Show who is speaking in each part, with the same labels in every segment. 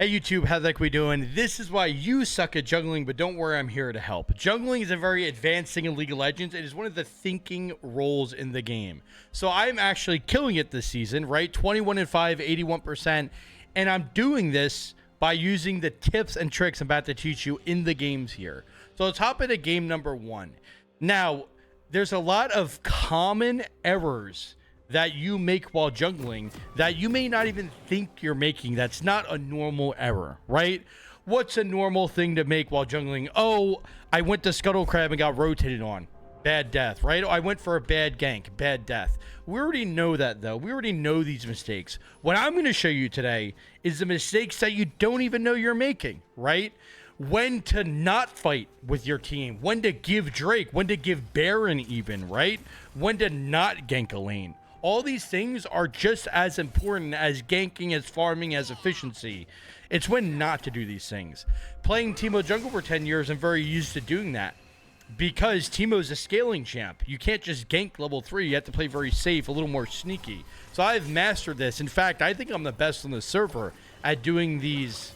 Speaker 1: Hey YouTube, how the heck we doing? This is why you suck at juggling, but don't worry, I'm here to help. Juggling is a very advanced thing in League of Legends. It is one of the thinking roles in the game. So I'm actually killing it this season, right? 21 and 5, 81%. And I'm doing this by using the tips and tricks I'm about to teach you in the games here. So let's hop into game number 1. Now, there's a lot of common errors that you make while juggling that you may not even think you're making. That's not a normal error, right? What's a normal thing to make while juggling? Oh, I went to Scuttle Crab and got rotated on. Bad death, right? Oh, I went for a bad gank. Bad death. We already know that, though. We already know these mistakes. What I'm going to show you today is the mistakes that you don't even know you're making, right? When to not fight with your team. When to give Drake. When to give Baron even, right? When to not gank a lane. All these things are just as important as ganking, as farming, as efficiency. It's when not to do these things. Playing Teemo jungle for 10 years, I'm very used to doing that. Because Teemo's a scaling champ. You can't just gank level 3. You have to play very safe, a little more sneaky. So I've mastered this. In fact, I think I'm the best on the server at doing these,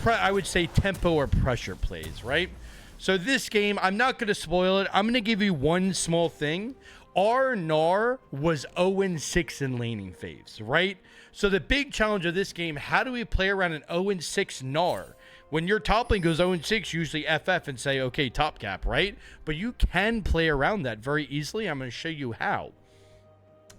Speaker 1: I would say, tempo or pressure plays, right? So this game, I'm not going to spoil it. I'm going to give you one small thing. Our Gnar was 0-6 in laning phase, right? So the big challenge of this game, how do we play around an 0-6 Gnar? When your top lane goes 0-6, usually FF and say, okay, top cap, right? But you can play around that very easily. I'm going to show you how.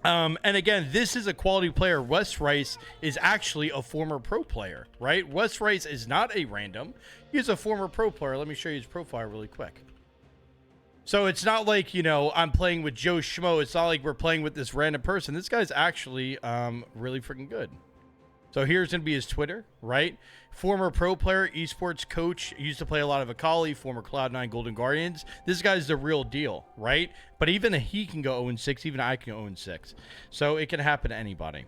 Speaker 1: And again, this is a quality player. Wes Rice is actually a former pro player, right? Wes Rice is not a random. He's a former pro player. Let me show you his profile really quick. So it's not like, you know, I'm playing with Joe Schmo. It's not like we're playing with this random person. This guy's actually really freaking good. So here's going to be his Twitter, right? Former pro player, esports coach, used to play a lot of Akali, former Cloud9 Golden Guardians. This guy's the real deal, right? But even he can go 0-6, even I can go 0-6. So it can happen to anybody.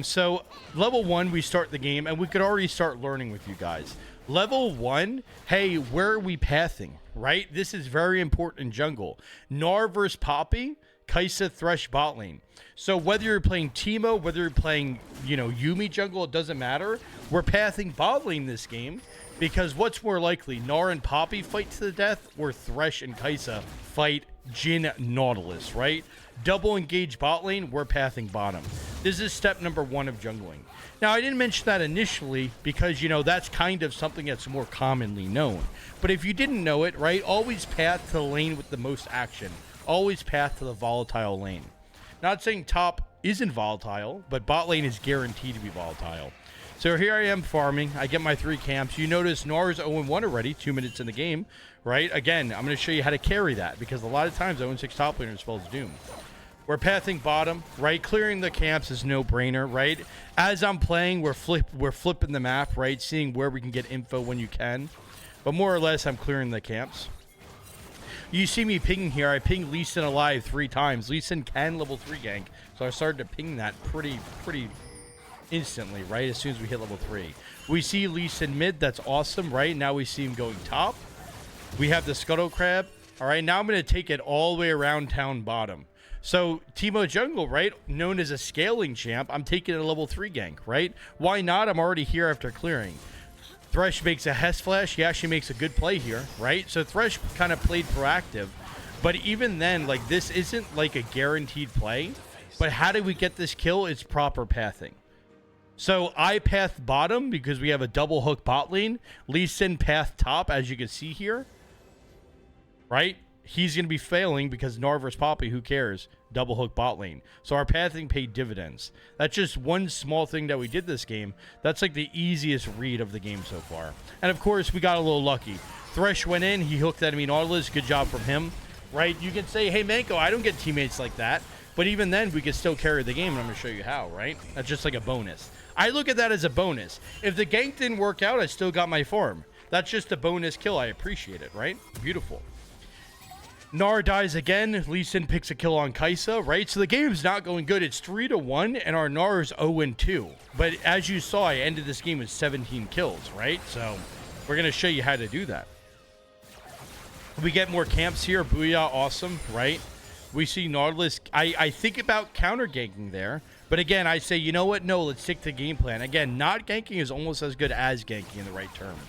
Speaker 1: So level 1, we start the game, and we could already start learning with you guys. Level 1, hey, where are we pathing, right? This is very important in jungle. Gnar versus Poppy, Kai'Sa Thresh bot lane. So whether you're playing Teemo, whether you're playing, you know, Yuumi jungle, it doesn't matter. We're pathing bot lane this game because what's more likely, Gnar and Poppy fight to the death or Thresh and Kai'Sa fight Jhin Nautilus, right? Double engage bot lane, we're pathing bottom. This is step number 1 of jungling. Now, I didn't mention that initially because, you know, that's kind of something that's more commonly known. But if you didn't know it, right, always path to the lane with the most action. Always path to the volatile lane. Not saying top isn't volatile, but bot lane is guaranteed to be volatile. So here I am farming. I get my 3 camps. You notice Gnar's 0-1 already, 2 minutes in the game, right? Again, I'm going to show you how to carry that because a lot of times 0-6 top laner spells doom. We're pathing bottom, right? Clearing the camps is no brainer, right? As I'm playing, we're flipping the map, right? Seeing where we can get info when you can. But more or less, I'm clearing the camps. You see me pinging here. I pinged Lee Sin alive 3 times. Lee Sin can level 3 gank, so I started to ping that pretty instantly, right? As soon as we hit level 3. We see Lee Sin mid. That's awesome, right? Now we see him going top. We have the Scuttle Crab. All right, now I'm going to take it all the way around town bottom. So Teemo jungle, right? Known as a scaling champ. I'm taking a level 3 gank, right? Why not? I'm already here after clearing. Thresh makes a Hess flash. He actually makes a good play here, right? So Thresh kind of played proactive. But even then, like, this isn't like a guaranteed play. But how do we get this kill? It's proper pathing. So I path bottom because we have a double hook bot lane. Lee Sin path top, as you can see here. Right? He's going to be failing because Gnar versus Poppy, who cares? Double hook bot lane. So our pathing paid dividends. That's just one small thing that we did this game. That's like the easiest read of the game so far. And of course, we got a little lucky. Thresh went in. He hooked enemy Nautilus. Good job from him. Right? You can say, hey, Manko, I don't get teammates like that. But even then, we could still carry the game, and I'm going to show you how, right? That's just like a bonus. I look at that as a bonus. If the gank didn't work out, I still got my farm. That's just a bonus kill. I appreciate it, right? Beautiful. Gnar dies again. Lee Sin picks a kill on Kai'Sa, right? So the game's not going good. It's 3-1, and our Gnar is 0-2. But as you saw, I ended this game with 17 kills, right? So we're going to show you how to do that. We get more camps here. Booyah, awesome, right? We see Nautilus. I think about counter ganking there, But again, I say, you know what? No, let's stick to game plan. Again, not ganking is almost as good as ganking in the right terms.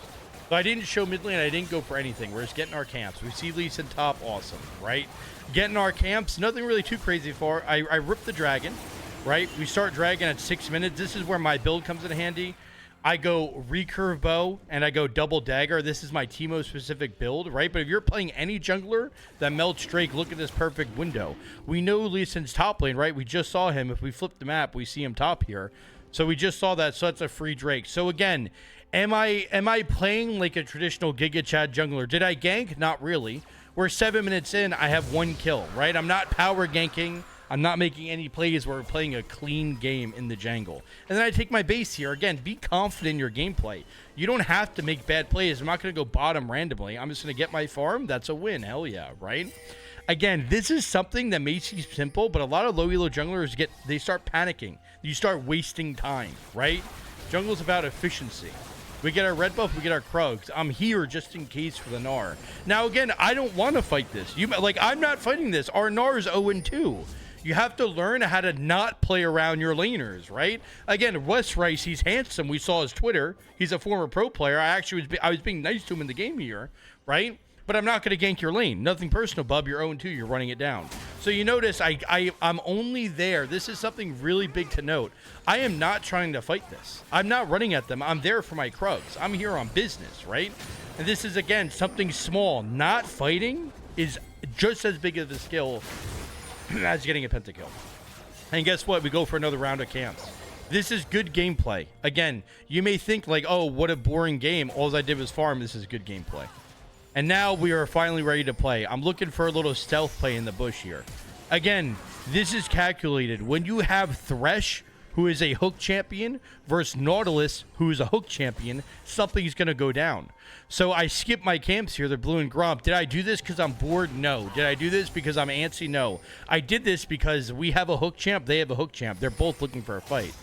Speaker 1: So I didn't show mid lane. I didn't go for anything. We're just getting our camps. We see Lee Sin top. Awesome, right? Getting our camps. Nothing really too crazy for. I rip the dragon, right? We start dragon at 6 minutes. This is where my build comes in handy. I go recurve bow and I go double dagger. This is my teemo specific build, right? But if you're playing any jungler that melts Drake, look at this perfect window. We know Lee Sin's top lane, right? We just saw him. If we flip the map, we see him top here. So we just saw that. So that's a free Drake. So again, am I playing like a traditional Giga Chad jungler? Did I gank? Not really. We're 7 minutes in. I have 1 kill, right? I'm not power ganking. I'm not making any plays where we're playing a clean game in the jungle. And then I take my base here. Again, be confident in your gameplay. You don't have to make bad plays. I'm not going to go bottom randomly. I'm just going to get my farm. That's a win. Hell yeah, right? Again, this is something that may seem simple, but a lot of low elo junglers they start panicking. You start wasting time, right? Jungle's about efficiency. We get our red buff, we get our Krugs. I'm here just in case for the Gnar. Now, again, I don't want to fight this. I'm not fighting this. Our Gnar is 0-2. You have to learn how to not play around your laners, right? Again, Wes Rice, he's handsome. We saw his Twitter. He's a former pro player. I was being nice to him in the game here, right? But I'm not going to gank your lane. Nothing personal, bub. You're 0-2. You're running it down. So you notice I'm only there. This is something really big to note. I am not trying to fight this. I'm not running at them. I'm there for my Krugs. I'm here on business, right? And this is, again, something small. Not fighting is just as big of a skill as getting a pentakill. And guess what? We go for another round of camps. This is good gameplay. Again, you may think like, oh, what a boring game. All I did was farm. This is good gameplay. And now we are finally ready to play. I'm looking for a little stealth play in the bush here. Again, this is calculated. When you have Thresh, who is a hook champion, versus Nautilus, who is a hook champion, something's going to go down. So I skip my camps here. They're blue and grump. Did I do this because I'm bored? No. Did I do this because I'm antsy? No. I did this because we have a hook champ. They have a hook champ. They're both looking for a fight.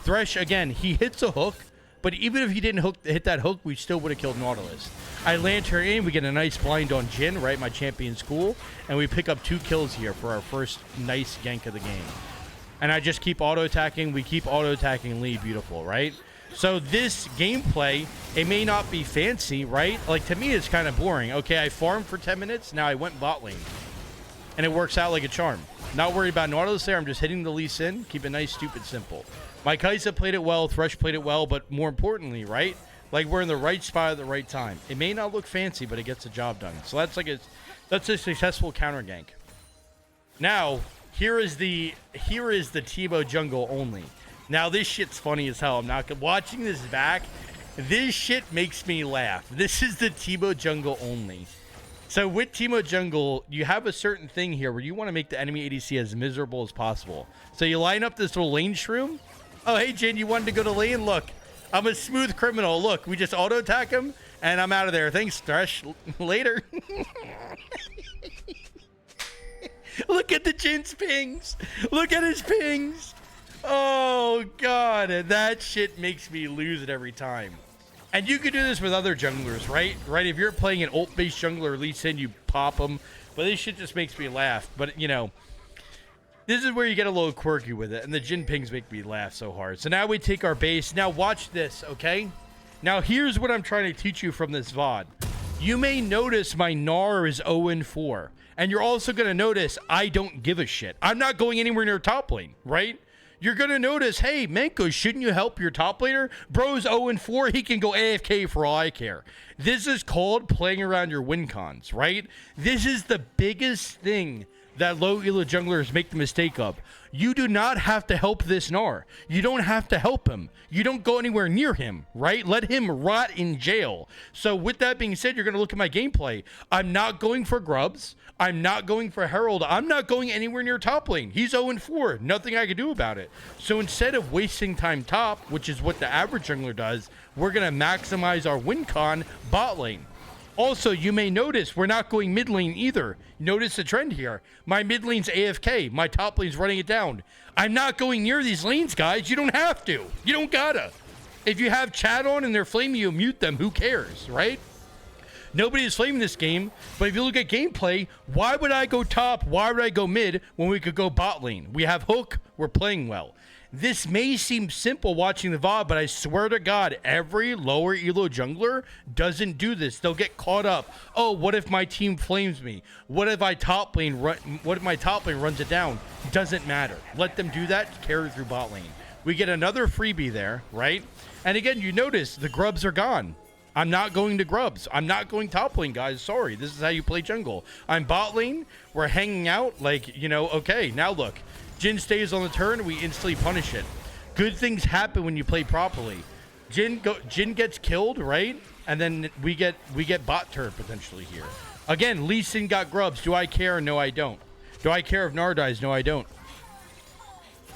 Speaker 1: Thresh, again, he hits a hook. But even if he didn't hit that hook, we still would have killed Nautilus. I land her in. We get a nice blind on Jhin, right? My champion school. And we pick up 2 kills here for our first nice gank of the game. And I just keep auto-attacking. We keep auto-attacking Lee. Beautiful, right? So this gameplay, it may not be fancy, right? Like, to me, it's kind of boring. Okay, I farmed for 10 minutes. Now I went bot lane. And it works out like a charm. Not worried about Nautilus there. I'm just hitting the Lee Sin. Keep it nice, stupid, simple. My Kai'Sa played it well. Thresh played it well. But more importantly, right? Like, we're in the right spot at the right time. It may not look fancy, but it gets the job done. So that's a successful counter gank. Now, here is the teemo jungle only. Now, this shit's funny as hell. I'm not watching this back. This shit makes me laugh. This is the teemo jungle only. So with teemo jungle, you have a certain thing here where you want to make the enemy ADC as miserable as possible. So you line up this little lane shroom. Oh, hey, Jin, you wanted to go to lane? Look, I'm a smooth criminal. Look, we just auto-attack him, and I'm out of there. Thanks, Thresh. Later. Look at the Jin's pings. Look at his pings. Oh, God. That shit makes me lose it every time. And you could do this with other junglers, right? Right? If you're playing an ult-based jungler, Lee Sin, you pop them. But this shit just makes me laugh. But, you know, this is where you get a little quirky with it. And the Jhin pings make me laugh so hard. So now we take our base. Now watch this, okay? Now here's what I'm trying to teach you from this VOD. You may notice my Gnar is 0-4. And you're also going to notice I don't give a shit. I'm not going anywhere near top lane, right? You're going to notice, hey, Manko, shouldn't you help your top laner? Bro's 0-4. He can go AFK for all I care. This is called playing around your win cons, right? This is the biggest thing that low elo junglers make the mistake of. You do not have to help this Gnar. You don't have to help him. You don't go anywhere near him, right? Let him rot in jail. So with that being said, you're going to look at my gameplay. I'm not going for grubs. I'm not going for Herald. I'm not going anywhere near top lane. He's 0-4. Nothing I can do about it. So instead of wasting time top, which is what the average jungler does, we're going to maximize our win con bot lane. Also, you may notice we're not going mid lane either. Notice the trend here. My mid lane's AFK. My top lane's running it down. I'm not going near these lanes, guys. You don't have to. You don't gotta. If you have chat on and they're flaming you, mute them. Who cares, right? Nobody is flaming this game, but if you look at gameplay, why would I go top? Why would I go mid when we could go bot lane? We have hook. We're playing well. This may seem simple watching the VOD, but I swear to God, every lower elo jungler doesn't do this. They'll get caught up. Oh, what if my team flames me? What if my top lane runs it down? Doesn't matter. Let them do that. Carry through bot lane. We get another freebie there, right? And again, you notice the grubs are gone. I'm not going to grubs. I'm not going top lane, guys. Sorry. This is how you play jungle. I'm bot lane. We're hanging out like, you know, okay, now look. Jhin stays on the turn. We instantly punish it. Good things happen when you play properly. Jhin gets killed, right? And then we get bot turn potentially here. Again, Lee Sin got grubs. Do I care? No, I don't. Do I care if Gnar dies? No, I don't.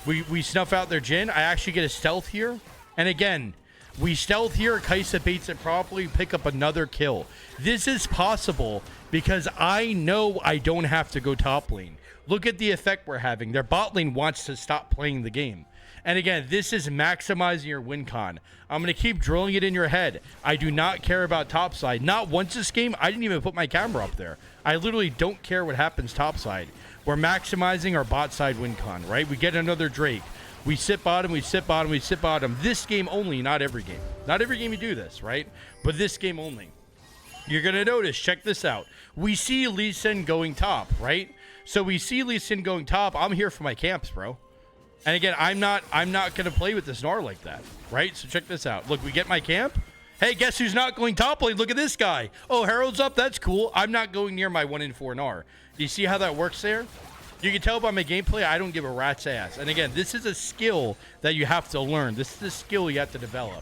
Speaker 1: We snuff out their Jhin. I actually get a stealth here. And again, we stealth here, Kai'Sa baits it properly, pick up another kill. This is possible because I know I don't have to go top lane. Look at the effect we're having. Their bot lane wants to stop playing the game. And again, this is maximizing your win con. I'm going to keep drilling it in your head. I do not care about topside. Not once this game, I didn't even put my camera up there. I literally don't care what happens topside. We're maximizing our bot side win con, right? We get another Drake. We sit bottom, we sit bottom, we sit bottom. This game only, not every game. Not every game you do this, right? But this game only. You're going to notice, check this out. We see Lee Sin going top, right? So we see Lee Sin going top. I'm here for my camps, bro. And again, I'm not going to play with this Gnar like that, right? So check this out. Look, we get my camp. Hey, guess who's not going top lane? Look at this guy. Oh, Herald's up. That's cool. I'm not going near my 1 in 4 Gnar. Do you see how that works there? You can tell by my gameplay, I don't give a rat's ass. And again, this is a skill that you have to learn. This is a skill you have to develop.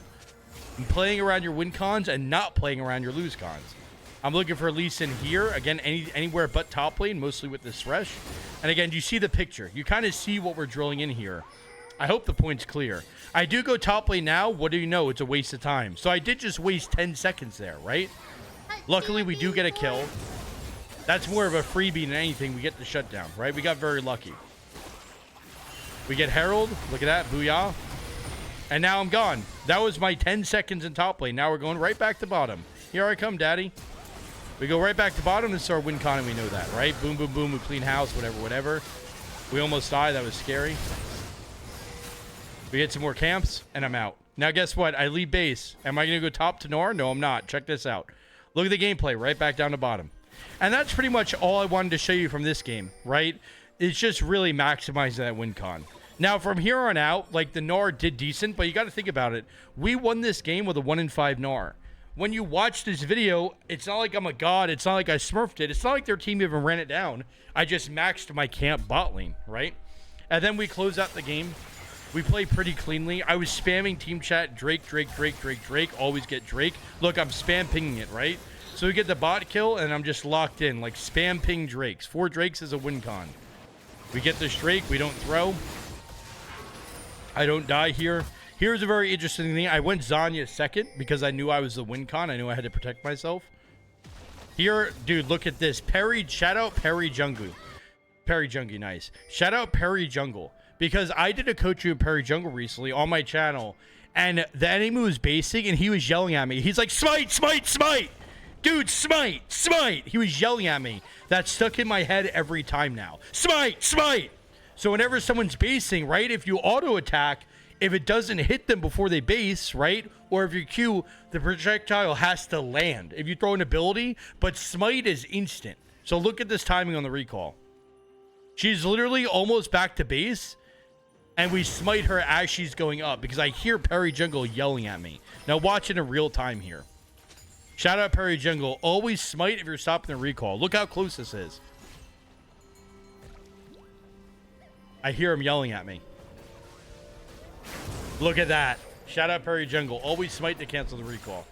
Speaker 1: And playing around your win cons and not playing around your lose cons. I'm looking for Lee Sin here. Again, anywhere but top lane, mostly with this Thresh. And again, you see the picture. You kind of see what we're drilling in here. I hope the point's clear. I do go top lane now. What do you know? It's a waste of time. So I did just waste 10 seconds there, right? Luckily, we do get a kill. That's more of a freebie than anything. We get the shutdown, right? We got very lucky. We get Herald. Look at that. Booyah. And now I'm gone. That was my 10 seconds in top lane. Now we're going right back to bottom. Here I come, daddy. We go right back to bottom. This is our win con, and we know that, right? Boom, boom, boom. We clean house, whatever, whatever. We almost died. That was scary. We get some more camps, and I'm out. Now, guess what? I leave base. Am I going to go top to Gnar? No, I'm not. Check this out. Look at the gameplay. Right back down to bottom. And that's pretty much all I wanted to show you from this game, right? It's just really maximizing that win con. Now, from here on out, like, the Gnar did decent, but you got to think about it. We won this game with a 1 in 5 Gnar. When you watch this video, it's not like I'm a god. It's not like I smurfed it. It's not like their team even ran it down. I just maxed my camp bot lane, right? And then we close out the game. We play pretty cleanly. I was spamming team chat, Drake, Drake, Drake, Drake, Drake. Always get Drake. Look, I'm spam pinging it, right? So we get the bot kill, and I'm just locked in. Like, spam ping Drakes. 4 Drakes is a win con. We get this Drake. We don't throw. I don't die here. Here's a very interesting thing. I went Zanya second because I knew I was the win con. I knew I had to protect myself. Here, dude, look at this. Perry, shout out Perry Jungle. Perry Jungle, nice. Shout out Perry Jungle. Because I did a coach of Perry Jungle recently on my channel. And the enemy was basing, and he was yelling at me. He's like, smite, smite, smite. Dude, smite, smite. He was yelling at me. That stuck in my head every time now. Smite, smite. So whenever someone's basing, right, if you auto attack, if it doesn't hit them before they base, right, or if you Q, the projectile has to land. If you throw an ability, but smite is instant. So look at this timing on the recall. She's literally almost back to base, and we smite her as she's going up because I hear Perry Jungle yelling at me. Now watch it in real time here. Shout out Perry Jungle. Always smite if you're stopping the recall. Look how close this is. I hear him yelling at me. Look at that. Shout out Perry Jungle. Always smite to cancel the recall.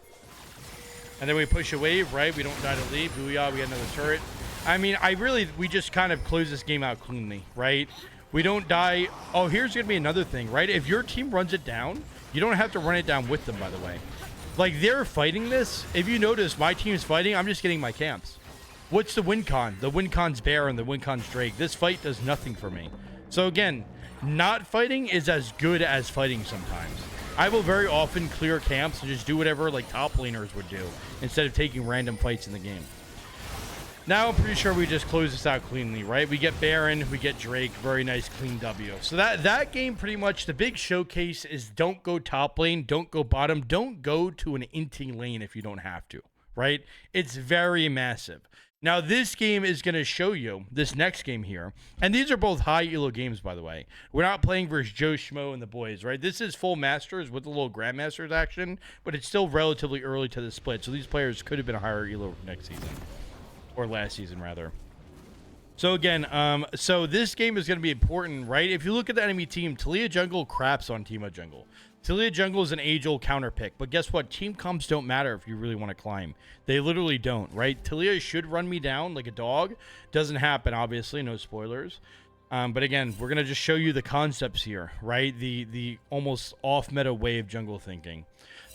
Speaker 1: And then we push a wave, right? We don't die to leave. Booyah, we get another turret. I mean, we just kind of close this game out cleanly, right? We don't die. Oh, here's going to be another thing, right? If your team runs it down, you don't have to run it down with them, by the way. Like, they're fighting this. If you notice, my team's fighting. I'm just getting my camps. What's the win con? The win con's Bear and the win con's Drake. This fight does nothing for me. So, again, not fighting is as good as fighting sometimes. I will very often clear camps and just do whatever, like, top laners would do instead of taking random fights in the game. Now I'm pretty sure we just close this out cleanly, right? We get Baron, we get Drake, very nice clean W. So that game, pretty much the big showcase is don't go top lane, don't go bottom, don't go to an inting lane if you don't have to, right? It's very massive. Now this game is going to show you, this next game here, and these are both high elo games, by the way. We're not playing versus Joe Schmo and the boys, right? This is full Masters with a little Grandmasters action, but it's still relatively early to the split, so these players could have been a higher elo next season. Or last season, rather. So again, so this game is going to be important, right? If you look at the enemy team, Taliyah jungle craps on teemo jungle. Taliyah jungle is an age-old counter pick, but guess what? Team comps don't matter if you really want to climb. They literally don't, right? Taliyah should run me down like a dog. Doesn't happen, obviously, no spoilers. But again, we're going to just show you the concepts here, right? The almost off-meta way of jungle thinking.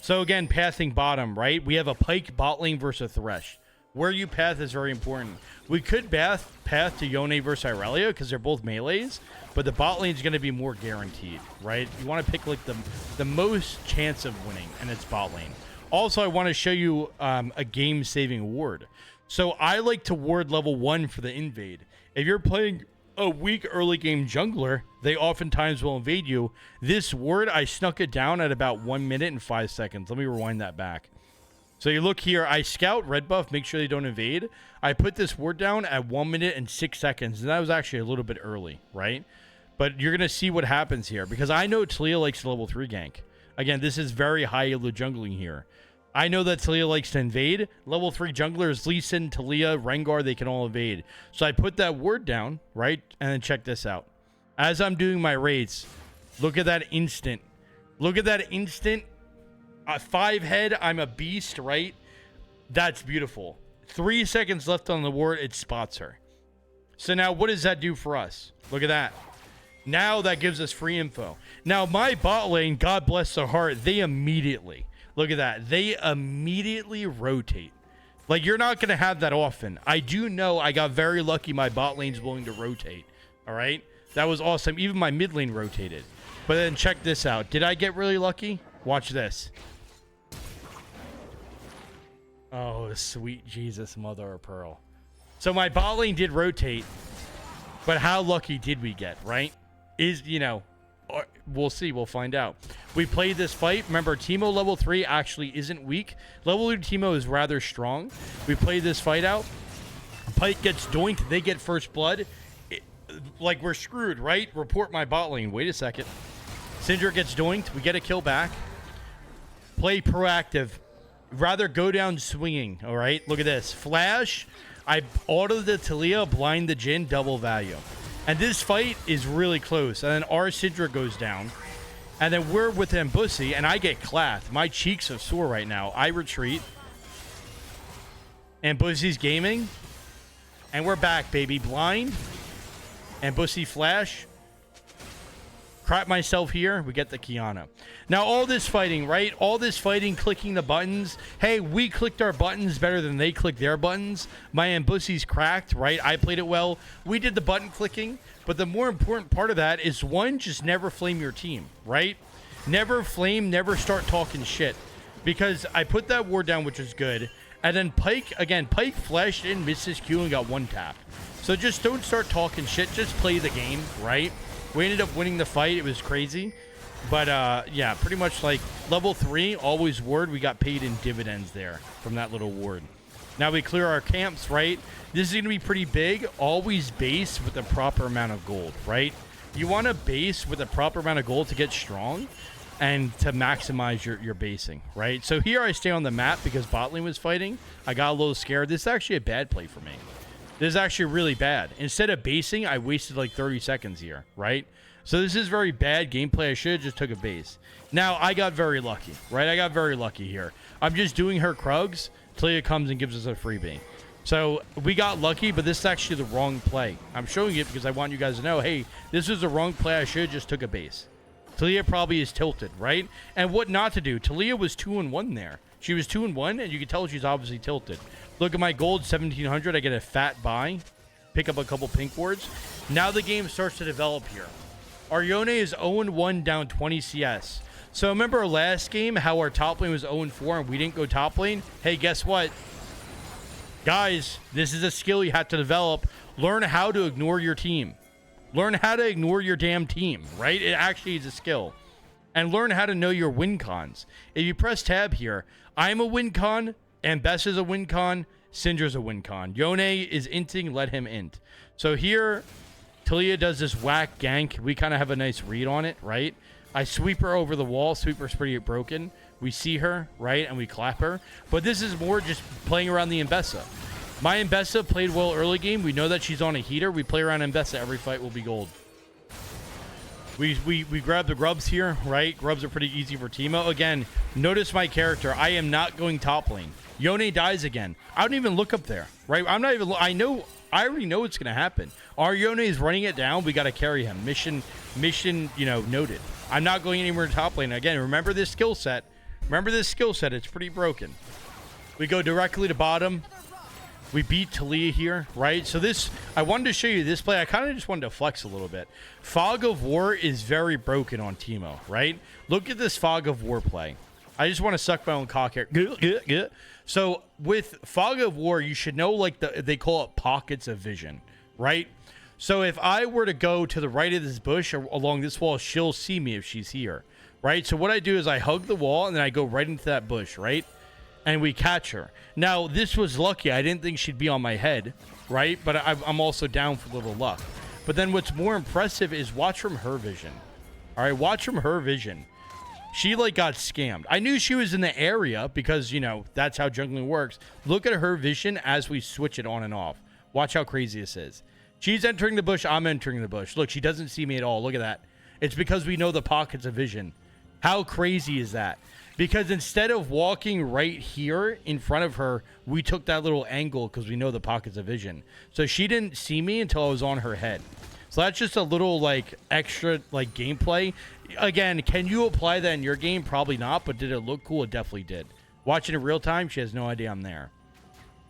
Speaker 1: So again, pathing bottom, right? We have a Pyke bot lane versus a Thresh. Where you path is very important. We could path to Yone versus Irelia because they're both melees, but the bot lane is going to be more guaranteed, right? You want to pick like the most chance of winning, and it's bot lane. Also, I want to show you a game-saving ward. So I like to ward level 1 for the invade. If you're playing a weak early game jungler, they oftentimes will invade you. This ward, I snuck it down at about 1 minute and 5 seconds. Let me rewind that back. So you look here, I scout red buff, make sure they don't invade. I put this ward down at 1 minute and 6 seconds, and that was actually a little bit early, right? But you're going to see what happens here, because I know Taliyah likes to level 3 gank. Again, this is very high elo jungling here. I know that Taliyah likes to invade. Level 3 junglers, Lee Sin, Taliyah, Rengar, they can all invade. So I put that ward down, right? And then check this out. As I'm doing my raids, look at that instant. Look at that instant. 5 head, I'm a beast, right? That's beautiful. 3 seconds left on the ward, it spots her. So now what does that do for us? Look at that. Now that gives us free info. Now my bot lane, God bless their heart, they immediately, look at that. They immediately rotate. Like, you're not going to have that often. I do know I got very lucky my bot lane's willing to rotate. All right? That was awesome. Even my mid lane rotated. But then check this out. Did I get really lucky? Watch this. Oh, sweet Jesus, mother of pearl. So my bot lane did rotate, but how lucky did we get, right? We'll see. We'll find out. We played this fight. Remember, teemo level 3 actually isn't weak. Level 2 teemo is rather strong. We played this fight out. Pyke gets doinked. They get first blood. Like, we're screwed, right? Report my bot lane. Wait a second. Syndra gets doinked. We get a kill back. Play proactive. Rather go down swinging, all right? Look at this. Flash. I auto the Taliyah, blind the Jhin, double value. And this fight is really close. And then our Syndra goes down. And then we're with Mbusi, and I get clapped. My cheeks are sore right now. I retreat. Mbusi's gaming. And we're back, baby. Blind. Mbusi flash. Crap myself here. We get the Kiana. Now, all this fighting, right? All this fighting, clicking the buttons. Hey, we clicked our buttons better than they clicked their buttons. My Mbusi's cracked, right? I played it well. We did the button clicking. But the more important part of that is, one, just never flame your team, right? Never flame, never start talking shit. Because I put that ward down, which is good. And then Pyke, again, Pyke flashed in, missed his Q, and got one tap. So just don't start talking shit. Just play the game, right? We ended up winning the fight. It was crazy. But, yeah, pretty much like level 3, always ward. We got paid in dividends there from that little ward. Now we clear our camps, right? This is going to be pretty big. Always base with the proper amount of gold, right? You want to base with the proper amount of gold to get strong and to maximize your basing, right? So here I stay on the map because bot lane was fighting. I got a little scared. This is actually a bad play for me. This is actually really bad. Instead of basing, I wasted like 30 seconds here, right? So this is very bad gameplay. I should have just took a base. Now, I got very lucky, right? I got very lucky here. I'm just doing her Krugs. Taliyah comes and gives us a freebie. So we got lucky, but this is actually the wrong play. I'm showing it because I want you guys to know, hey, this is the wrong play. I should have just took a base. Taliyah probably is tilted, right? And what not to do. Taliyah was 2-1 there. She was 2-1, and you can tell she's obviously tilted. Look at my gold, 1,700. I get a fat buy. Pick up a couple pink wards. Now the game starts to develop here. Our Yone is 0-1 down 20 CS. So remember our last game, how our top lane was 0-4 and we didn't go top lane? Hey, guess what? Guys, this is a skill you have to develop. Learn how to ignore your team. Learn how to ignore your damn team, right? It actually is a skill. And learn how to know your win cons. If you press tab here, I'm a win con, Ambessa's a win con, Syndra's a win con. Yone is inting, let him int. So here, Talia does this whack gank. We kind of have a nice read on it, right? I sweep her over the wall. Sweeper's pretty broken. We see her, right? And we clap her. But this is more just playing around the Ambessa. My Ambessa played well early game. We know that she's on a heater. We play around Ambessa. Every fight will be gold. We grab the grubs here, right? Grubs are pretty easy for teemo. Again, notice my character. I am not going top lane. Yone dies again. I don't even look up there, right? I'm not even... I already know what's going to happen. Our Yone is running it down. We got to carry him. Mission, noted. I'm not going anywhere in top lane. Again, remember this skill set. Remember this skill set. It's pretty broken. We go directly to bottom. We beat Talia here, right? So this, I wanted to show you this play. I kind of just wanted to flex a little bit. Fog of War is very broken on teemo, right? Look at this Fog of War play. I just want to suck my own cock here. So with Fog of War, you should know, like, they call it pockets of vision, right? So if I were to go to the right of this bush or along this wall, she'll see me if she's here, right? So what I do is I hug the wall and then I go right into that bush, right? And we catch her. Now, this was lucky. I didn't think she'd be on my head, right? But I'm also down for a little luck. But then what's more impressive is watch from her vision. All right, watch from her vision. She, like, got scammed. I knew she was in the area because, you know, that's how jungling works. Look at her vision as we switch it on and off. Watch how crazy this is. She's entering the bush. I'm entering the bush. Look, she doesn't see me at all. Look at that. It's because we know the pockets of vision. How crazy is that? Because instead of walking right here in front of her, we took that little angle because we know the pockets of vision. So she didn't see me until I was on her head. So that's just a little, like, extra, like, gameplay. Again, can you apply that in your game? Probably not, but did it look cool? It definitely did. Watching it real time, she has no idea I'm there.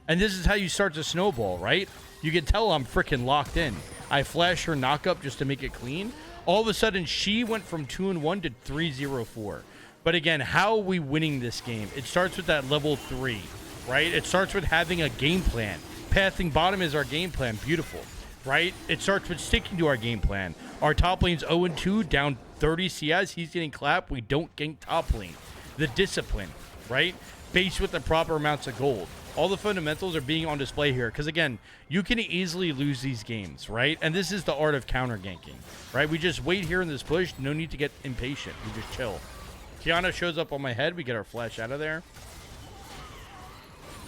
Speaker 1: And this is how you start to snowball, right? You can tell I'm freaking locked in. I flash her knockup just to make it clean. All of a sudden, she went from 2-1 to 3-0-4. But again, how are we winning this game? It starts with that level 3, right? It starts with having a game plan. Pathing bottom is our game plan. Beautiful, right? It starts with sticking to our game plan. Our top lane's 0-2, down 30 CS. He's getting clapped. We don't gank top lane. The discipline, right? Base with the proper amounts of gold. All the fundamentals are being on display here. Because, again, you can easily lose these games, right? And this is the art of counter ganking, right? We just wait here in this push. No need to get impatient. We just chill. Kiana shows up on my head. We get our flash out of there.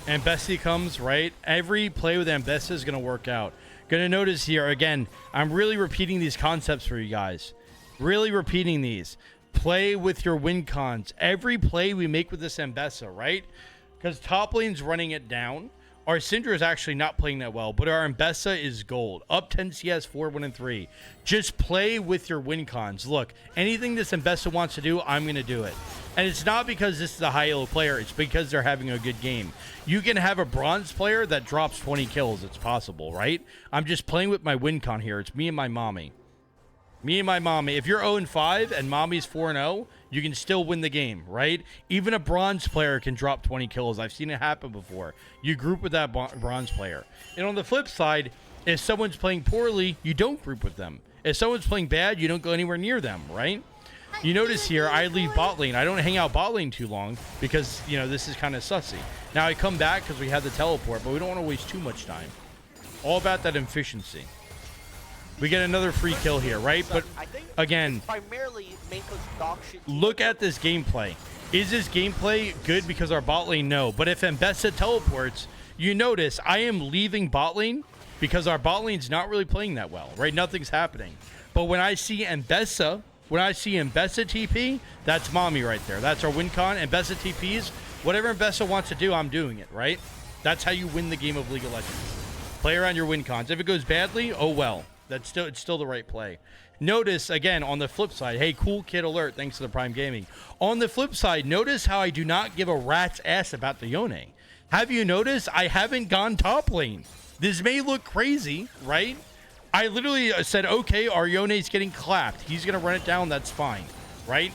Speaker 1: And Bessie comes, right? Every play with Ambessa is going to work out. Going to notice here, again, I'm really repeating these concepts for you guys. Really repeating these. Play with your win cons. Every play we make with this Ambessa, right? Because top lane's running it down. Our Syndra is actually not playing that well, but our Ambessa is gold. Up 10 CS, 4-1-3. Just play with your win cons. Look, anything this Ambessa wants to do, I'm going to do it. And it's not because this is a high elo player. It's because they're having a good game. You can have a bronze player that drops 20 kills. It's possible, right? I'm just playing with my win con here. It's me and my mommy. Me and my mommy. If you're 0-5 and mommy's 4-0, you can still win the game, right? Even a bronze player can drop 20 kills. I've seen it happen before. You group with that bronze player. And on the flip side, if someone's playing poorly, you don't group with them. If someone's playing bad, you don't go anywhere near them, right? You notice here, I leave bot lane. I don't hang out bot lane too long because, you know, this is kind of sussy. Now I come back because we have the teleport, but we don't want to waste too much time. All about that efficiency. We get another free kill here, right? But again, look at this gameplay. Is this gameplay good because our bot lane? No. But if Ambessa teleports, you notice I am leaving bot lane because our bot lane's not really playing that well, right? Nothing's happening. But when I see Ambessa TP, that's mommy right there. That's our win con. Ambessa TPs, whatever Ambessa wants to do, I'm doing it, right? That's how you win the game of League of Legends. Play around your win cons. If it goes badly, oh well. It's still the right play. Notice, again, on the flip side, hey, cool kid alert, thanks to the Prime Gaming. On the flip side, notice how I do not give a rat's ass about the Yone. Have you noticed I haven't gone top lane? This may look crazy, right? I literally said, okay, our Yone's getting clapped. He's going to run it down, that's fine, right?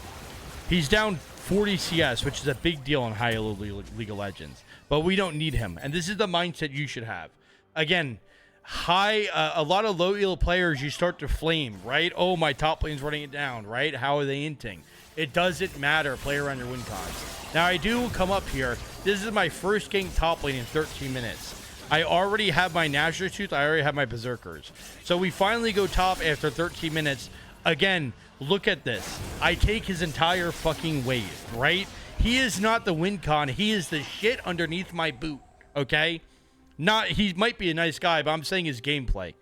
Speaker 1: He's down 40 CS, which is a big deal in high League of Legends. But we don't need him. And this is the mindset you should have. Again, a lot of low elo players, you start to flame, right? Oh, my top lane's running it down, right? How are they inting? It doesn't matter. Play around your win cons. Now, I do come up here. This is my first game top lane in 13 minutes. I already have my Nashor suits. I already have my Berserkers. So we finally go top after 13 minutes. Again, look at this. I take his entire fucking wave, right? He is not the win con. He is the shit underneath my boot, okay? He might be a nice guy, but I'm saying his gameplay.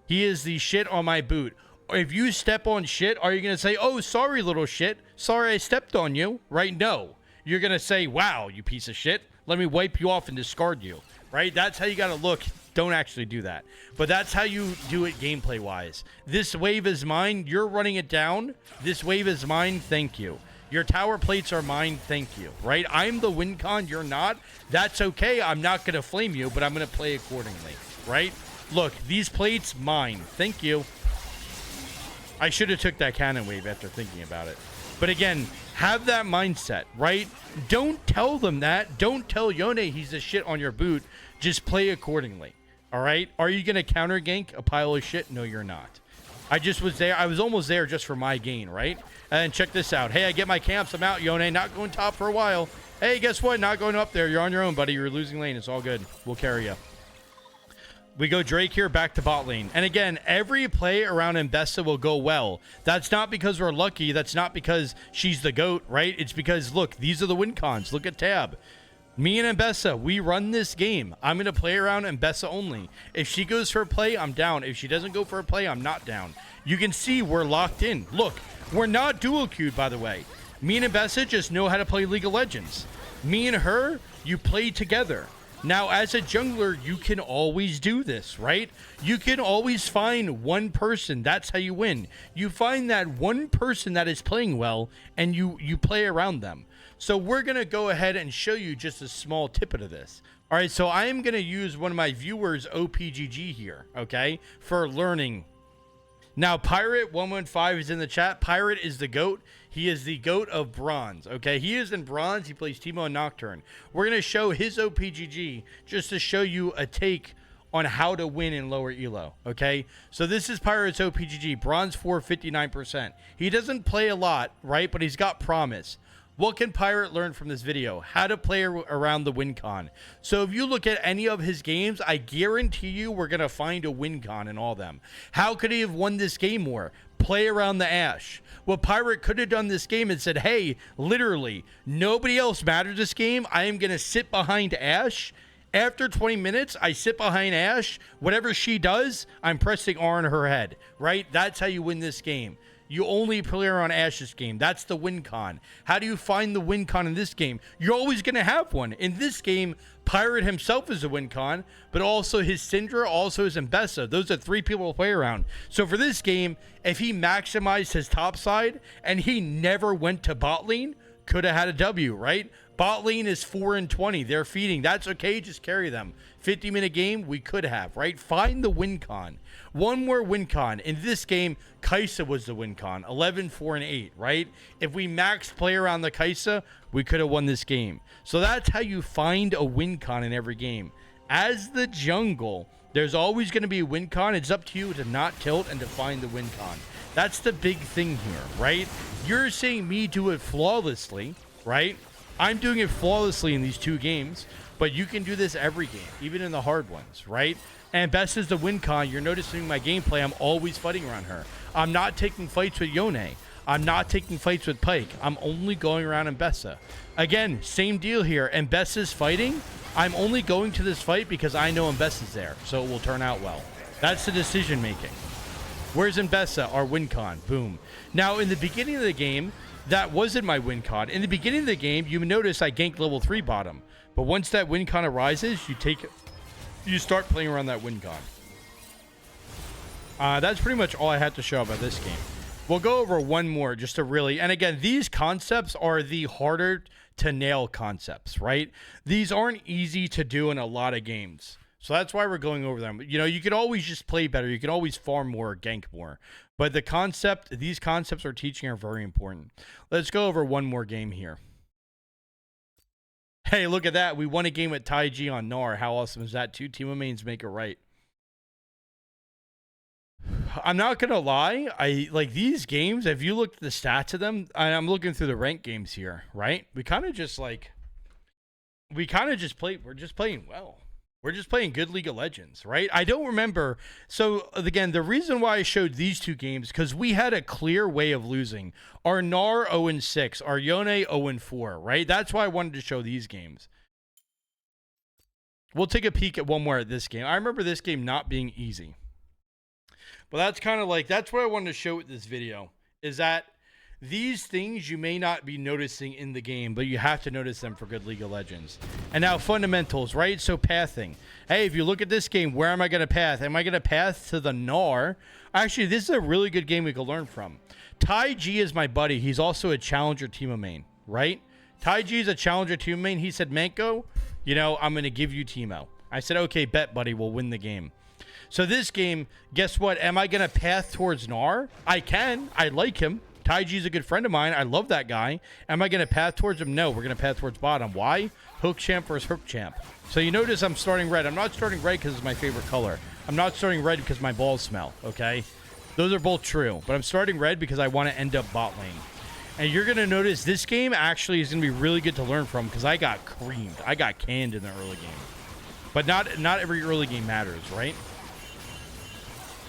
Speaker 1: He is the shit on my boot. If you step on shit, are you going to say, oh, sorry, little shit. Sorry I stepped on you, right? No. You're going to say, wow, you piece of shit. Let me wipe you off and discard you, right? That's how you got to look. Don't actually do that. But that's how you do it gameplay-wise. This wave is mine. You're running it down. This wave is mine. Thank you. Your tower plates are mine. Thank you, right? I'm the win con. You're not. That's okay. I'm not going to flame you, but I'm going to play accordingly, right? Look, these plates, mine. Thank you. I should have took that cannon wave after thinking about it. But again, have that mindset, right? Don't tell them that. Don't tell Yone he's the shit on your boot. Just play accordingly, all right? Are you going to counter gank a pile of shit? No, you're not. I just was there. I was almost there just for my gain, right? And check this out. Hey, I get my camps. I'm out, Yone. Not going top for a while. Hey, guess what? Not going up there. You're on your own, buddy. You're losing lane. It's all good. We'll carry you. We go Drake here, back to bot lane. And again, every play around Mbessa will go well. That's not because we're lucky. That's not because she's the GOAT, right? It's because, look, these are the win cons. Look at Tab. Me and Mbessa, we run this game. I'm going to play around Mbessa only. If she goes for a play, I'm down. If she doesn't go for a play, I'm not down. You can see we're locked in. Look, we're not dual queued, by the way. Me and Mbessa just know how to play League of Legends. Me and her, you play together. Now, as a jungler, you can always do this, right? You can always find one person. That's how you win. You find that one person that is playing well, and you play around them. So we're going to go ahead and show you just a small tidbit of this. All right, so I am going to use one of my viewers' OPGG here, okay, for learning. Now, Pirate115 is in the chat. Pirate is the GOAT. He is the GOAT of bronze, okay? He is in bronze. He plays Teemo and Nocturne. We're going to show his OPGG just to show you a take on how to win in lower elo, okay? So this is Pirate's OPGG, bronze 4, 59%. He doesn't play a lot, right? But he's got promise. What can Pirate learn from this video? How to play around the win con. So if you look at any of his games, I guarantee you we're going to find a win con in all of them. How could he have won this game more? Play around the Ashe. What Pirate could have done this game and said, hey, literally, nobody else matters this game. I am going to sit behind Ashe. After 20 minutes, I sit behind Ashe. Whatever she does, I'm pressing R on her head, right? That's how you win this game. You only play on Ashe's game. That's the win con. How do you find the win con in this game? You're always going to have one. In this game, Pirate himself is a win con, but also his Syndra, also his Mbessa. Those are three people to play around. So for this game, if he maximized his top side and he never went to bot lane, could have had a W, right? Bot lane is 4 and 20. They're feeding. That's okay. Just carry them. 50-minute game, we could have, right? Find the win con. One more win con. In this game, Kai'Sa was the win con. 11, 4, and 8, right? If we max play around the Kai'Sa, we could have won this game. So that's how you find a win con in every game. As the jungle, there's always going to be a win con. It's up to you to not tilt and to find the win con. That's the big thing here, right? You're seeing me do it flawlessly, right? I'm doing it flawlessly in these two games, but you can do this every game, even in the hard ones, right? And best is the win con. You're noticing my gameplay. I'm always fighting around her. I'm not taking fights with Yone. I'm not taking fights with Pyke. I'm only going around Mbessa. Again, same deal here. Mbessa's fighting. I'm only going to this fight because I know Mbessa's there, so it will turn out well. That's the decision making. Where's Mbessa? Our win con. Boom. Now, in the beginning of the game, that wasn't my win con. In the beginning of the game, you notice I ganked level 3 bottom. But once that win con arises, you start playing around that win con. That's pretty much all I had to show about this game. We'll go over one more just to really... And again, these concepts are the harder to nail concepts, right? These aren't easy to do in a lot of games. So that's why we're going over them. You know, you could always just play better. You can always farm more, gank more. But these concepts we're teaching are very important. Let's go over one more game here. Hey, look at that. We won a game with Tai G on Gnar. How awesome is that? 2 teemo mains make it right. I'm not going to lie. I like these games. If you look at the stats of them, I'm looking through the ranked games here, right? We kind of just play. We're just playing well. We're just playing good League of Legends, right? I don't remember. So, again, the reason why I showed these 2 games, because we had a clear way of losing. Our Gnar 0-6, our Yone 0-4, right? That's why I wanted to show these games. We'll take a peek at one more at this game. I remember this game not being easy. But that's kind of like, that's what I wanted to show with this video, is that these things you may not be noticing in the game, but you have to notice them for good League of Legends. And now fundamentals, right? So pathing. Hey, if you look at this game, where am I going to path? Am I going to path to the Gnar? Actually, this is a really good game we could learn from. Tai G is my buddy. He's also a challenger teemo main, right? Tai G is a challenger teemo main. He said, Manko, you know, I'm going to give you teemo. I said, okay, bet, buddy. We'll win the game. So this game, guess what? Am I going to path towards Gnar? I can. I like him. Tai G's a good friend of mine. I love that guy. Am I going to path towards him? No, we're going to path towards bottom. Why? Hook champ versus hook champ. So you notice I'm starting red. I'm not starting red because it's my favorite color. I'm not starting red because my balls smell, okay? Those are both true. But I'm starting red because I want to end up bot lane. And you're going to notice this game actually is going to be really good to learn from because I got creamed. I got canned in the early game. But not every early game matters, right?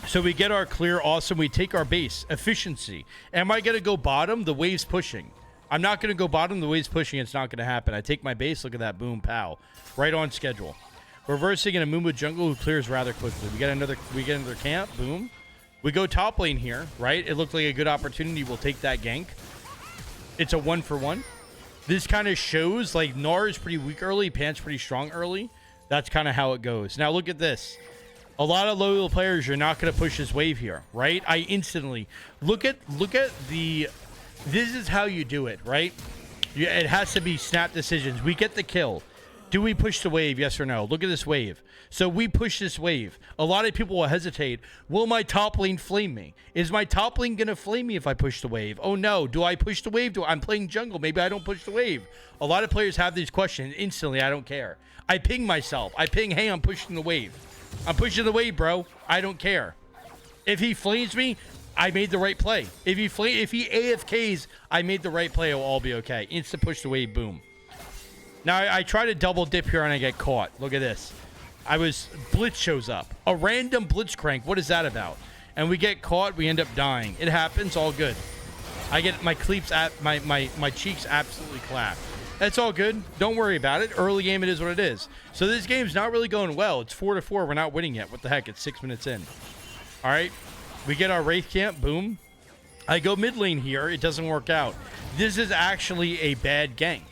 Speaker 1: So we get our clear, awesome. We take our base, efficiency. Am I going to go bottom? The wave's pushing. I'm not going to go bottom. The wave's pushing. It's not going to happen. I take my base. Look at that. Boom, pow. Right on schedule. Reversing in a Mumu jungle who clears rather quickly. We get another camp. Boom. We go top lane here, right? It looked like a good opportunity. We'll take that gank. It's a 1-for-1. This kind of shows, like, Gnar is pretty weak early. Pant's pretty strong early. That's kind of how it goes. Now, look at this. A lot of low players, you're not going to push this wave here, right? I instantly look at the. This is how you do it, right? It has to be snap decisions. We get the kill. Do we push the wave? Yes or no? Look at this wave. So we push this wave. A lot of people will hesitate. Will my top lane flame me? Is my top lane going to flame me if I push the wave? Oh no. Do I push the wave? I'm playing jungle. Maybe I don't push the wave. A lot of players have these questions. Instantly, I don't care. I ping myself. I ping, hey, I'm pushing the wave. I'm pushing the wave, bro. I don't care. If he flames me, I made the right play. If he AFKs, I made the right play. It'll all be okay. Instant push the wave, boom. Now, I try to double dip here and I get caught. Look at this. Blitz shows up. A random blitz crank. What is that about? And we get caught. We end up dying. It happens. All good. I get my cheeks absolutely clapped. That's all good. Don't worry about it. Early game, it is what it is. So this game's not really going well. It's 4-4. We're not winning yet. What the heck? It's 6 minutes in. All right. We get our Wraith camp. Boom. I go mid lane here. It doesn't work out. This is actually a bad gank.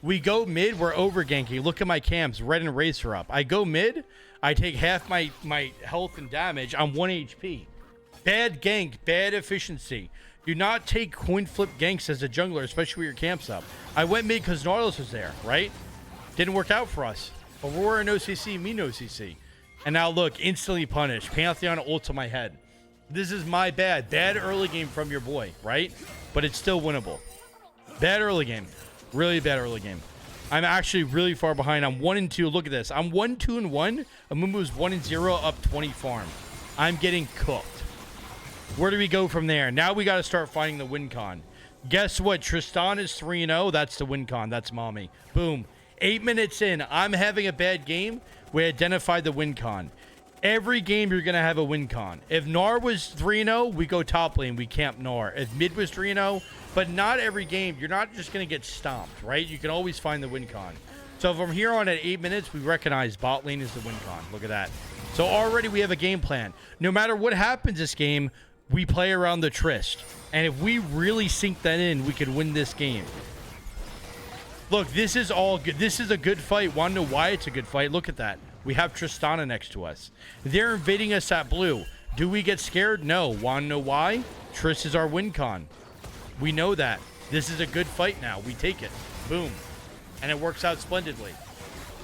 Speaker 1: We go mid. We're over ganking. Look at my camps. Red and Wraiths are up. I go mid. I take half my health and damage. I'm 1 HP. Bad gank. Bad efficiency. Do not take coin flip ganks as a jungler, especially with your camps up. I went mid because Nautilus was there, right? Didn't work out for us. Aurora no CC, me no CC. And now look, instantly punished. Pantheon ult to my head. This is my bad. Bad early game from your boy, right? But it's still winnable. Bad early game. Really bad early game. I'm actually really far behind. I'm 1-2. Look at this. I'm 1-2-1. Amumu's 1-0 up 20 farm. I'm getting cooked. Where do we go from there? Now we got to start fighting the win con. Guess what? Tristan is 3-0. That's the win con. That's mommy. Boom. 8 minutes in. I'm having a bad game. We identified the win con. Every game you're going to have a win con. If Gnar was 3-0, we go top lane. We camp Gnar. If mid was 3-0, but not every game. You're not just going to get stomped, right? You can always find the win con. So from here on at 8 minutes, we recognize bot lane is the win con. Look at that. So already we have a game plan. No matter what happens this game, we play around the Trist. And if we really sink that in, we could win this game. Look, this is all good. This is a good fight. Want to know why it's a good fight? Look at that. We have Tristana next to us. They're invading us at blue. Do we get scared? No. Want to know why? Trist is our win con. We know that. This is a good fight now. We take it. Boom. And it works out splendidly.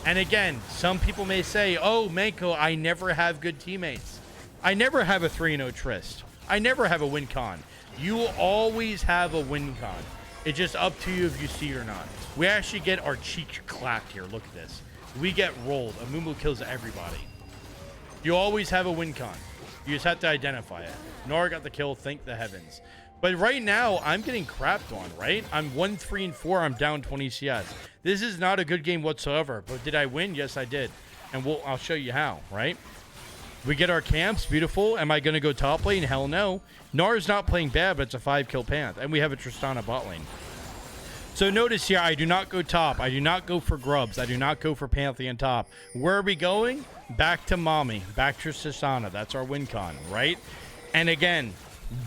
Speaker 1: And again, some people may say, oh, Manko, I never have good teammates. I never have a 3-0 Trist. I never have a win con. You will always have a win con. It's just up to you if you see it or not. We actually get our cheeks clapped here. Look at this. We get rolled. Amumu kills everybody. You always have a win con. You just have to identify it. Nora got the kill. Thank the heavens. But right now, I'm getting crapped on, right? I'm 1-3-4. I'm down 20 CS. This is not a good game whatsoever. But did I win? Yes, I did. And I'll show you how, right? We get our camps. Beautiful. Am I going to go top lane? Hell no. Nara's not playing bad, but it's a 5-kill Panth. And we have a Tristana bot lane. So notice here, I do not go top. I do not go for grubs. I do not go for Pantheon top. Where are we going? Back to mommy. Back to Tristana. That's our win con, right? And again,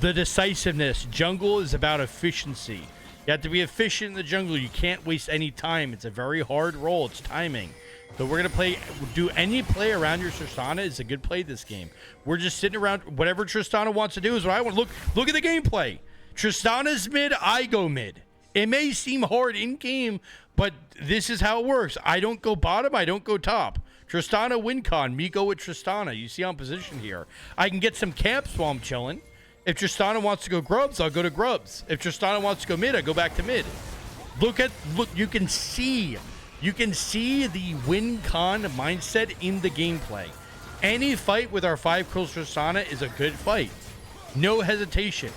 Speaker 1: the decisiveness. Jungle is about efficiency. You have to be efficient in the jungle. You can't waste any time. It's a very hard role. It's timing. So we're going to do any play around your Tristana is a good play this game. We're just sitting around. Whatever Tristana wants to do is what I want. Look at the gameplay. Tristana's mid, I go mid. It may seem hard in game, but this is how it works. I don't go bottom. I don't go top. Tristana win con. Me go with Tristana. You see I'm positioned here. I can get some camps while I'm chilling. If Tristana wants to go grubs, I'll go to grubs. If Tristana wants to go mid, I go back to mid. Look, you can see the win con mindset in the gameplay. Any fight with our 5-kill Tristana is a good fight. No hesitation.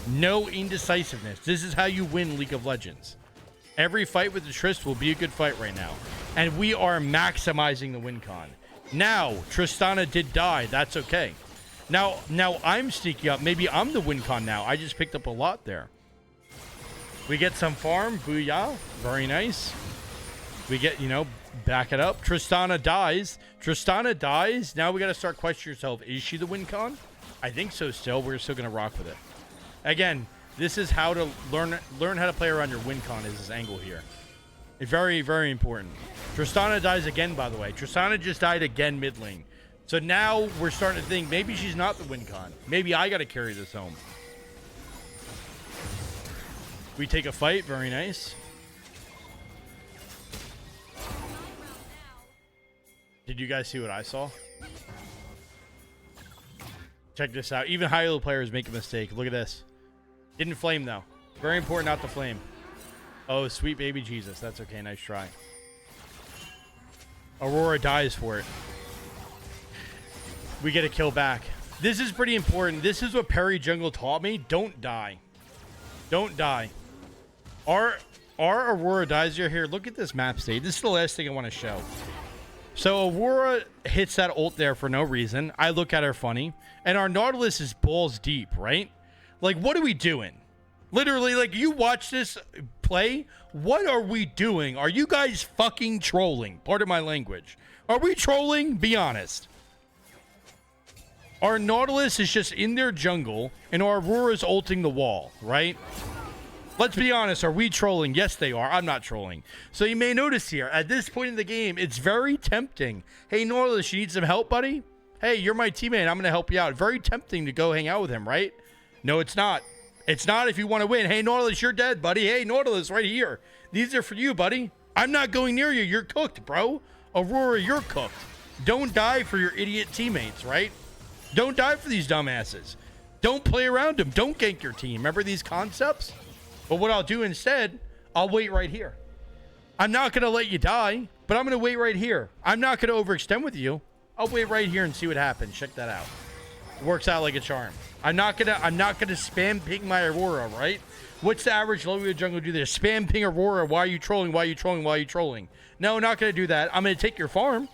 Speaker 1: No indecisiveness. This is how you win League of Legends. Every fight with the Trist will be a good fight right now. And we are maximizing the win con. Now, Tristana did die. That's okay. Now I'm sneaking up. Maybe I'm the win con now. I just picked up a lot there. We get some farm. Booyah. Very nice. We get, back it up. Tristana dies. Tristana dies. Now we got to start questioning yourself. Is she the win con? I think so still. We're still going to rock with it. Again, this is how to learn how to play around your win con is this angle here. It's very, very important. Tristana dies again, by the way. Tristana just died again mid lane. So now we're starting to think maybe she's not the win con. Maybe I got to carry this home. We take a fight. Very nice. Did you guys see what I saw? Check this out. Even high-level players make a mistake. Look at this. Didn't flame, though. Very important not to flame. Oh, sweet baby Jesus. That's okay. Nice try. Aurora dies for it. We get a kill back. This is pretty important. This is what Perry Jungle taught me. Don't die. Don't die. Our Aurora dies here. Look at this map state. This is the last thing I want to show. So Aurora hits that ult there for no reason. I look at her funny. And our Nautilus is balls deep, right? Like, what are we doing? Literally, like, you watch this play. What are we doing? Are you guys fucking trolling? Pardon my language. Are we trolling? Be honest. Our Nautilus is just in their jungle, and our Aurora's ulting the wall, right? Let's be honest. Are we trolling? Yes, they are. I'm not trolling. So you may notice here, at this point in the game, it's very tempting. Hey, Nautilus, you need some help, buddy? Hey, you're my teammate. I'm going to help you out. Very tempting to go hang out with him, right? No, it's not. It's not if you want to win. Hey, Nautilus, you're dead, buddy. Hey, Nautilus, right here. These are for you, buddy. I'm not going near you. You're cooked, bro. Aurora, you're cooked. Don't die for your idiot teammates, right? Don't die for these dumbasses. Don't play around them. Don't gank your team. Remember these concepts? But what I'll do instead, I'll wait right here. I'm not going to let you die, but I'm going to wait right here. I'm not going to overextend with you. I'll wait right here and see what happens. Check that out. It works out like a charm. I'm not gonna spam ping my Aurora, right? What's the average low jungle do there? Spam ping Aurora. Why are you trolling? Why are you trolling? Why are you trolling? No, not gonna do that. I'm gonna take your farm.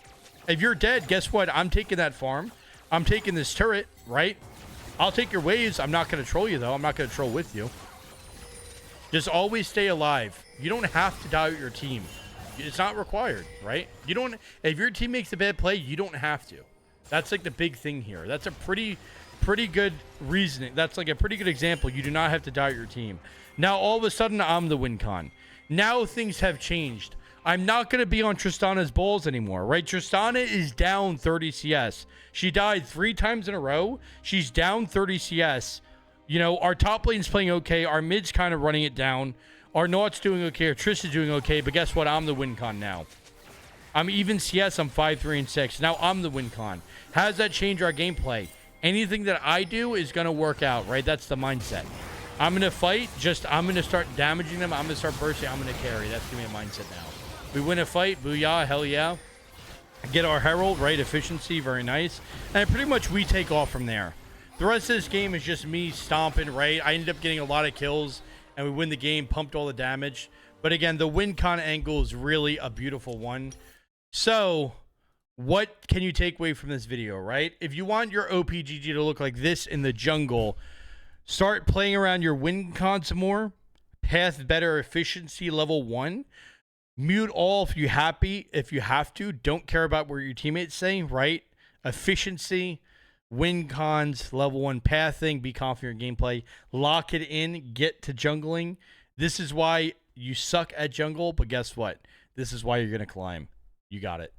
Speaker 1: If you're dead, guess what? I'm taking that farm. I'm taking this turret, right? I'll take your waves. I'm not gonna troll you though. I'm not gonna troll with you. Just always stay alive. You don't have to die with your team. It's not required, right? You don't. If your team makes a bad play, you don't have to. That's like the big thing here. That's a pretty good reasoning. That's like a pretty good example. You do not have to die with your team. Now, all of a sudden, I'm the win con. Now things have changed. I'm not going to be on Tristana's balls anymore, right? Tristana is down 30 CS. She died 3 times in a row. She's down 30 CS. You know, our top lane's playing okay. Our mid's kind of running it down. Our Naught's doing okay. Our Triss is doing okay. But guess what? I'm the win con now. I'm even CS, I'm 5, 3, and 6. Now I'm the win con. How does that change our gameplay? Anything that I do is going to work out, right? That's the mindset. I'm going to fight, I'm going to start damaging them. I'm going to start bursting. I'm going to carry. That's going to be a mindset now. We win a fight, booyah, hell yeah. Get our Herald, right? Efficiency, very nice. And pretty much we take off from there. The rest of this game is just me stomping, right? I ended up getting a lot of kills, and we win the game, pumped all the damage. But again, the win con angle is really a beautiful one. So, what can you take away from this video, right? If you want your OPGG to look like this in the jungle, start playing around your win con some more. Path better efficiency level 1. Mute all if you have to. Don't care about what your teammates say, right? Efficiency, win cons, level 1 pathing, be confident in gameplay. Lock it in, get to jungling. This is why you suck at jungle, but guess what? This is why you're going to climb. You got it.